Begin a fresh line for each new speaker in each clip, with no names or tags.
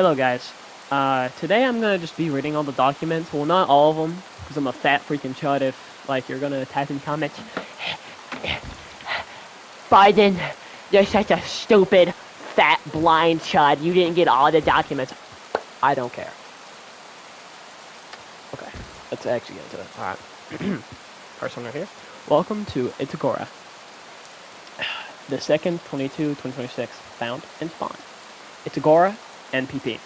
Hello guys. Today I'm gonna just be reading all the documents. Well, not all of them, because I'm a fat freaking chud if, like, you're gonna type in comments, Biden, you're such a stupid, fat, blind chud. You didn't get all the documents. I don't care. Okay, let's actually get into it. Alright. First one right here. Welcome to Itagora. The 2nd, 2026, found and spawned. Itagora, NPP.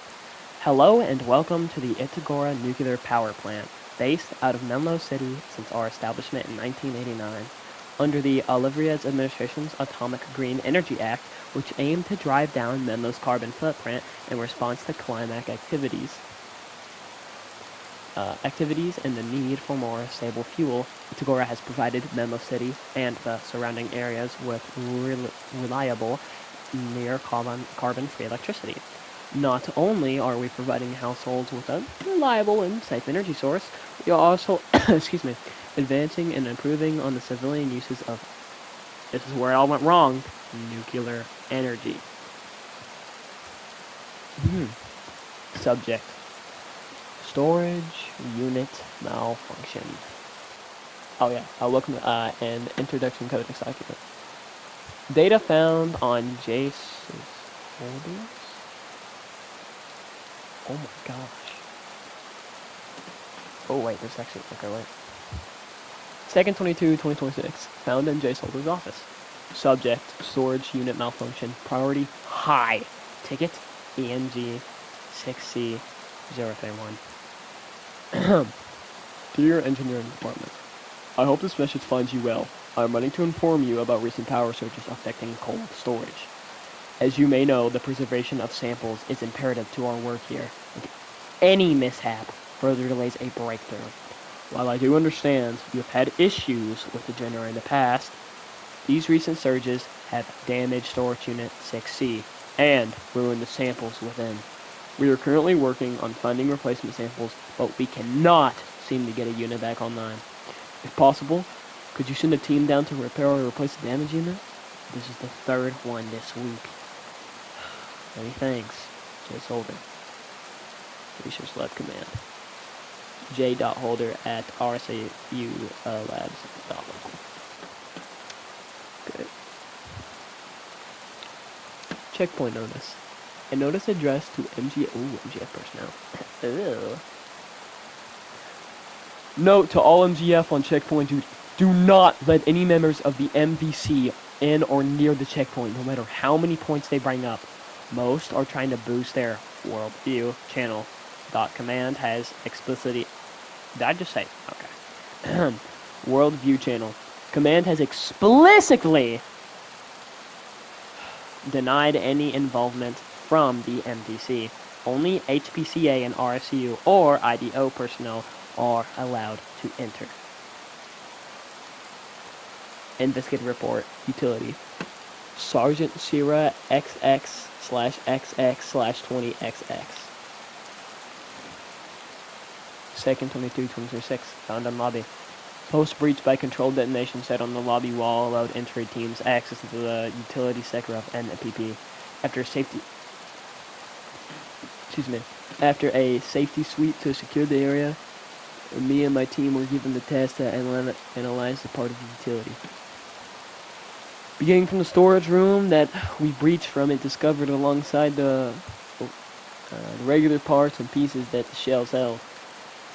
Hello and welcome to the Itagora Nuclear Power Plant, based out of Menlo City since our establishment in 1989, under the Olivia's administration's Atomic Green Energy Act, which aimed to drive down Menlo's carbon footprint in response to climate activities and the need for more stable fuel. Itagora has provided Menlo City and the surrounding areas with reliable, near carbon-free electricity. Not only are we providing households with a reliable and safe energy source, we are also, advancing and improving on the civilian uses of, this is where it all went wrong, nuclear energy. Subject: storage unit malfunction. Oh yeah, welcome to an introduction codex document. Data found on Jace's holdings. Oh my gosh. Oh wait, there's actually, okay, wait. 2nd 2026, found in Jace Holder's office. Subject: storage unit malfunction. Priority high. Ticket ENG 6C031. Dear Engineering Department, I hope this message finds you well. I am writing to inform you about recent power surges affecting cold storage. As you may know, the preservation of samples is imperative to our work here. Any mishap further delays a breakthrough. While I do understand you have had issues with the generator in the past, these recent surges have damaged storage unit 6C and ruined the samples within. We are currently working on finding replacement samples, but we cannot seem to get a unit back online. If possible, could you send a team down to repair or replace the damaged unit? This is the 3rd one this week. Many thanks, Jace Holder. Research Lab Command. j.holder@rsaulabs.com. Good. Checkpoint notice. A notice addressed to MGF personnel. Ew. Note to all MGF on checkpoint duty: do not let any members of the MVC in or near the checkpoint, no matter how many points they bring up. Most are trying to boost their worldview channel. Command has explicitly... Did I just say? Okay. Worldview channel. Command has explicitly denied any involvement from the MDC. Only HPCA and RSU or IDO personnel are allowed to enter. Investigative report. Utility. Sergeant Sierra XX/XX/20XX. 2nd 22-2026. Found on lobby. Post breach by controlled detonation set on the lobby wall allowed entry teams access to the utility sector of NPP. After a safety sweep to secure the area, me and my team were given the task to analyze the part of the utility. Beginning from the storage room that we breached from, it discovered alongside the regular parts and pieces that the shells held.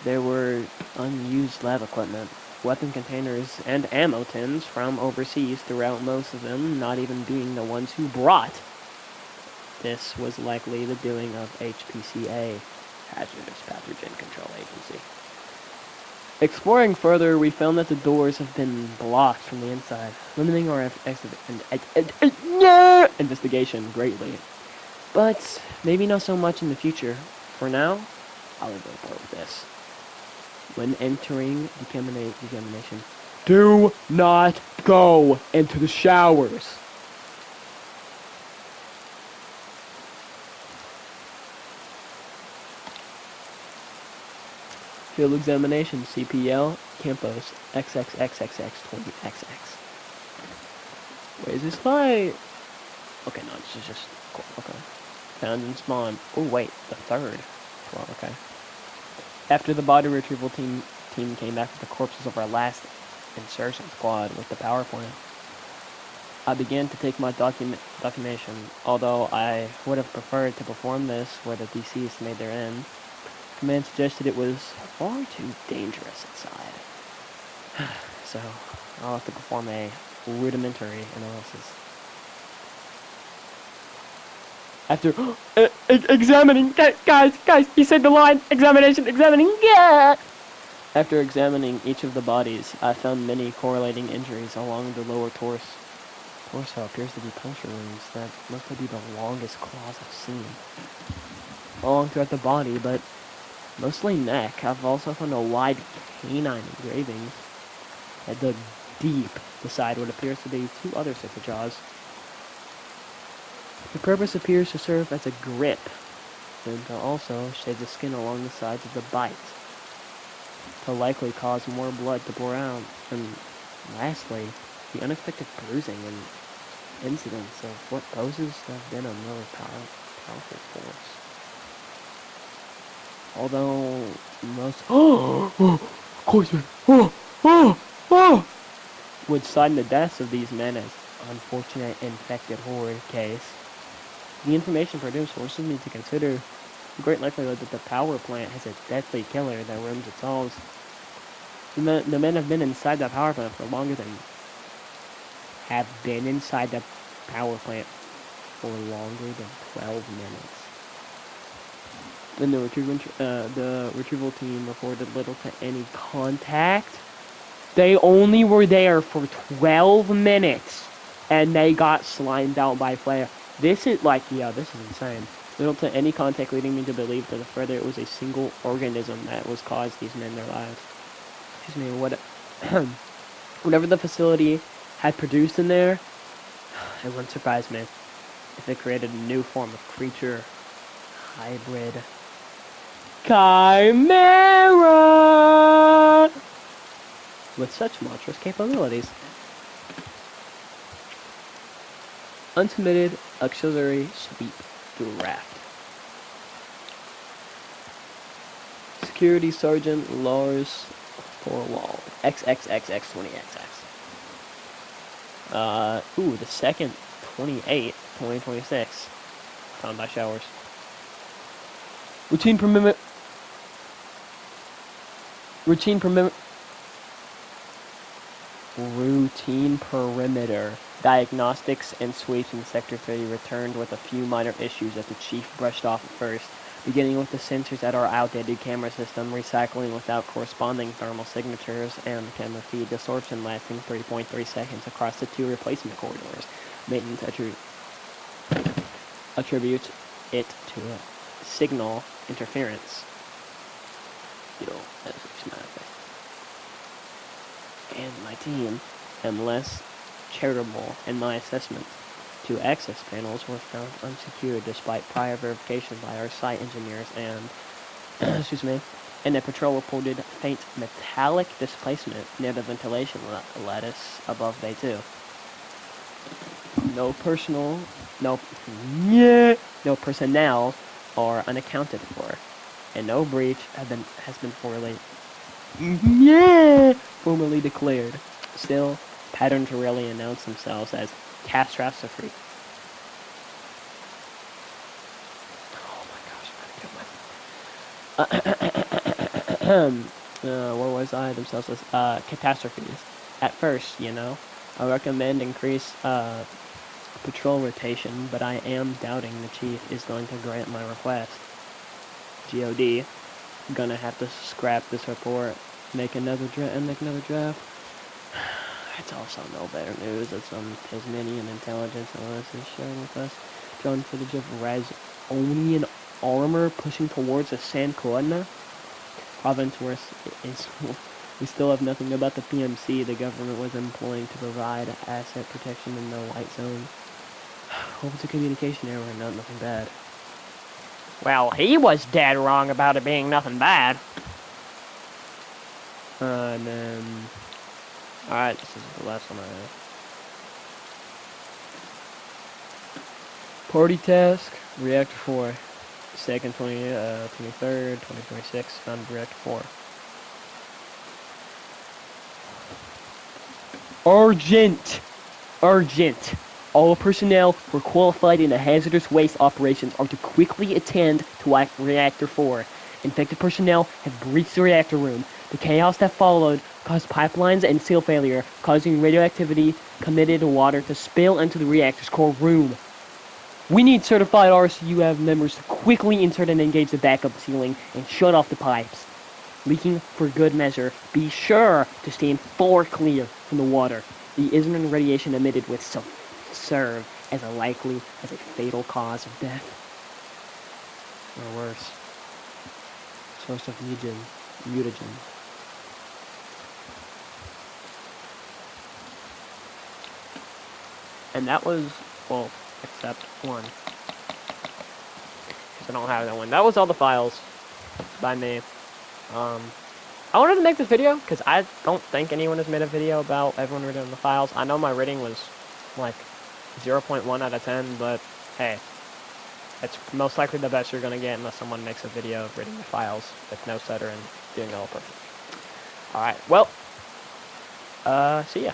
There were unused lab equipment, weapon containers, and ammo tins from overseas throughout, most of them not even being the ones who brought. This was likely the doing of HPCA, Hazardous Pathogen Control Agency. Exploring further, we found that the doors have been blocked from the inside, limiting our investigation greatly. But maybe not so much in the future. For now, I'll leave the report with this. When entering decontamination, do not go into the showers. Field examination, CPL, Campos, XXXXX20XX. Wait, is this my... Okay, no, this is just... Cool, okay. Found and spawned. Oh wait, the third. Well, okay. After the body retrieval team came back with the corpses of our last insertion squad with the power plant, I began to take my documentation. Although I would have preferred to perform this where the deceased made their end, command suggested it was far too dangerous inside. So I'll have to perform a rudimentary analysis. After examining, guys, you said the line, examining, yeah! After examining each of the bodies, I found many correlating injuries along the lower torso. Torso appears to be puncture wounds that must be the longest claws I've seen. Along throughout the body, but mostly neck. I've also found a wide canine engraving that dug deep beside what appears to be two other sets of jaws. The purpose appears to serve as a grip, and to also shave the skin along the sides of the bite, to likely cause more blood to pour out. And lastly, the unexpected bruising and incidents of what poses to have been a really powerful force. Although most would sign the deaths of these men as unfortunate infected horde case, the information produced forces me to consider the great likelihood that the power plant has a deadly killer that roams its halls. The men have been inside the power plant for longer than have been inside the power plant for longer than 12 minutes. Then the retrieval team reported little to any contact. They only were there for 12 minutes, and they got slimed out by flare. This is this is insane. Little to any contact, leading me to believe that further it was a single organism that was caused these men their lives. Excuse me, whatever the facility had produced in there, it wouldn't surprise me if it created a new form of creature, hybrid chimera with such monstrous capabilities. Unsubmitted auxiliary sweep draft. Security Sergeant Lars Forwall. XXXX20XX. The second 28, 2026. Found by showers. Routine perimeter diagnostics and sweeps in Sector 3 returned with a few minor issues that the Chief brushed off at first, beginning with the sensors at our outdated camera system, recycling without corresponding thermal signatures, and the camera feed desorption lasting 3.3 seconds across the two replacement corridors. Maintenance attributes it to a signal interference. And my team am less charitable in my assessment. Two access panels were found unsecured despite prior verification by our site engineers, and and the patrol reported faint metallic displacement near the ventilation lattice above Bay 2. No personnel are unaccounted for, and no breach has been formally declared. Still, patterns rarely announce themselves as catastrophe. Oh my gosh, I'm gonna kill myself. Where was I? Themselves as catastrophes. At first, I recommend increase patrol rotation, but I am doubting the chief is going to grant my request. GOD. Gonna have to scrap this report, make another draft. It's also no better news that some Tasmanian intelligence analyst is sharing with us drone footage of Razonian armor pushing towards the San Corona province, where we still have nothing about the PMC the government was employing to provide asset protection in the white zone. Hope it's a communication error and not nothing bad. Well, he was dead wrong about it being nothing bad. And then... Alright, this is the last one I have. Party task. Reactor 4. Second 23rd, 2026. Found Reactor 4. Urgent! Urgent! All personnel who are qualified in the hazardous waste operations are to quickly attend to Reactor 4. Infected personnel have breached the reactor room. The chaos that followed caused pipelines and seal failure, causing radioactivity committed water to spill into the reactor's core room. We need certified RCUF members to quickly insert and engage the backup sealing and shut off the pipes. Leaking for good measure, be sure to stand far clear from the water. The isn't radiation emitted with serve as a fatal cause of death. Or worse. Source of mutagen. And that was, well, except one. Because I don't have that one. That was all the files by me. I wanted to make this video because I don't think anyone has made a video about everyone reading the files. I know my rating was like 0.1 out of 10, but hey, it's most likely the best you're going to get unless someone makes a video of reading the files with no stutter and doing it all perfect. Alright, well, see ya.